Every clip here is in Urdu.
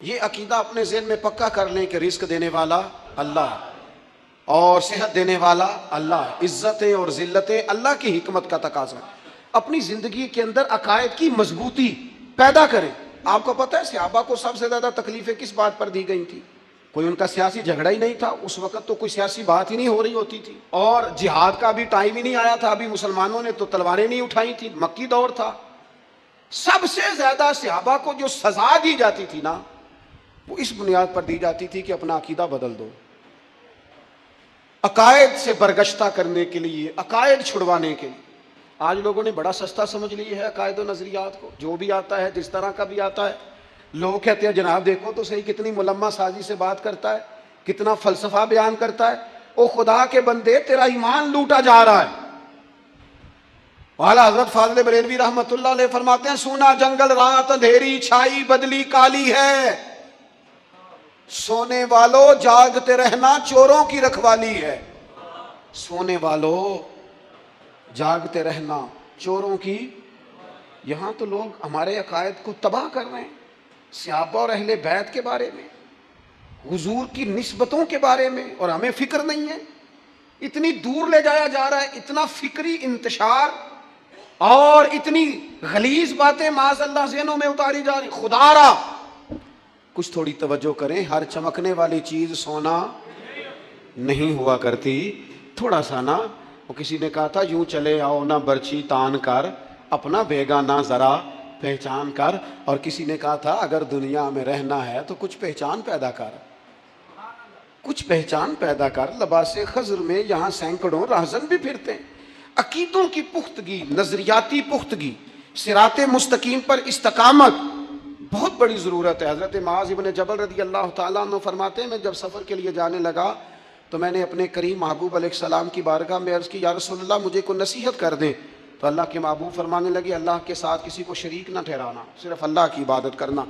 یہ عقیدہ اپنے ذہن میں پکا کر لیں کہ رزق دینے والا اللہ اور صحت دینے والا اللہ، عزتیں اور ذلتیں اللہ کی حکمت کا تقاضا ہے۔ اپنی زندگی کے اندر عقائد کی مضبوطی پیدا کریں۔ آپ کو پتہ ہے صحابہ کو سب سے زیادہ تکلیفیں کس بات پر دی گئی تھی؟ کوئی ان کا سیاسی جھگڑا ہی نہیں تھا، اس وقت تو کوئی سیاسی بات ہی نہیں ہو رہی ہوتی تھی، اور جہاد کا بھی ٹائم ہی نہیں آیا تھا، ابھی مسلمانوں نے تو تلواریں نہیں اٹھائی تھی، مکی دور تھا۔ سب سے زیادہ صحابہ کو جو سزا دی جاتی تھی نا، وہ اس بنیاد پر دی جاتی تھی کہ اپنا عقیدہ بدل دو، عقائد سے برگشتہ کرنے کے لیے، عقائد چھڑوانے کے لیے۔ آج لوگوں نے بڑا سستا سمجھ لی ہے عقائد و نظریات کو، جو بھی آتا ہے جس طرح کا بھی آتا ہے۔ لوگ کہتے ہیں جناب دیکھو تو صحیح کتنی ملمہ سازی سے بات کرتا ہے، کتنا فلسفہ بیان کرتا ہے۔ او خدا کے بندے، تیرا ایمان لوٹا جا رہا ہے۔ اعلیٰ حضرت فاضل بریلوی رحمت اللہ علیہ فرماتے ہیں، سونا جنگل رات اندھیری چھائی بدلی کالی ہے، سونے والو جاگتے رہنا چوروں کی رکھوالی ہے۔ سونے والو جاگتے رہنا چوروں کی۔ یہاں تو لوگ ہمارے عقائد کو تباہ کر رہے ہیں، صحابہ اور اہل بیت کے بارے میں، حضور کی نسبتوں کے بارے میں، اور ہمیں فکر نہیں ہے۔ اتنی دور لے جایا جا رہا ہے، اتنا فکری انتشار اور اتنی غلیظ باتیں معاذ اللہ ذہنوں میں اتاری جا رہی۔ خدا را کچھ تھوڑی توجہ کریں، ہر چمکنے والی چیز سونا نہیں ہوا کرتی۔ تھوڑا سا نا، وہ کسی نے کہا تھا یوں چلے آؤ نہ برچھی تان کر، اپنا بیگانہ ذرا پہچان کر۔ اور کسی نے کہا تھا اگر دنیا میں رہنا ہے تو کچھ پہچان پیدا کر، کچھ پہچان پیدا کر۔ لباس خضر میں یہاں سینکڑوں راہزن بھی پھرتے ہیں۔ عقیدوں کی پختگی، نظریاتی پختگی، صراط مستقیم پر استقامت بہت بڑی ضرورت ہے۔ حضرت معاذ بن جبل رضی اللہ تعالیٰ عنہ فرماتے ہیں، میں جب سفر کے لیے جانے لگا تو میں نے اپنے کریم محبوب علیہ السلام کی بارگاہ میں عرض کی، یا رسول اللہ مجھے کوئی نصیحت کر دیں۔ تو اللہ کے محبوب فرمانے لگے، اللہ کے ساتھ کسی کو شریک نہ ٹھہرانا، صرف اللہ کی عبادت کرنا۔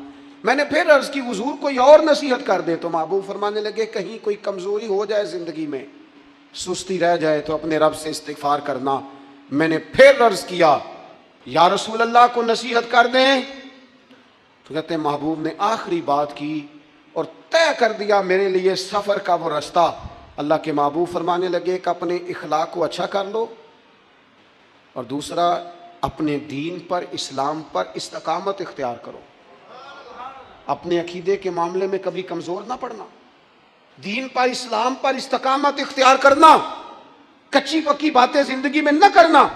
میں نے پھر عرض کی، حضور کوئی اور نصیحت کر دے۔ تو محبوب فرمانے لگے، کہیں کوئی کمزوری ہو جائے زندگی میں، سستی رہ جائے تو اپنے رب سے استغفار کرنا۔ میں نے پھر عرض کیا، یا رسول اللہ کو نصیحت کر دیں۔ تو کہتے ہیں محبوب نے آخری بات کی اور طے کر دیا میرے لیے سفر کا وہ رستہ۔ اللہ کے محبوب فرمانے لگے کہ اپنے اخلاق کو اچھا کر لو، اور دوسرا اپنے دین پر، اسلام پر استقامت اختیار کرو۔ اپنے عقیدے کے معاملے میں کبھی کمزور نہ پڑنا، دین پر، اسلام پر استقامت اختیار کرنا، کچی پکی باتیں زندگی میں نہ کرنا۔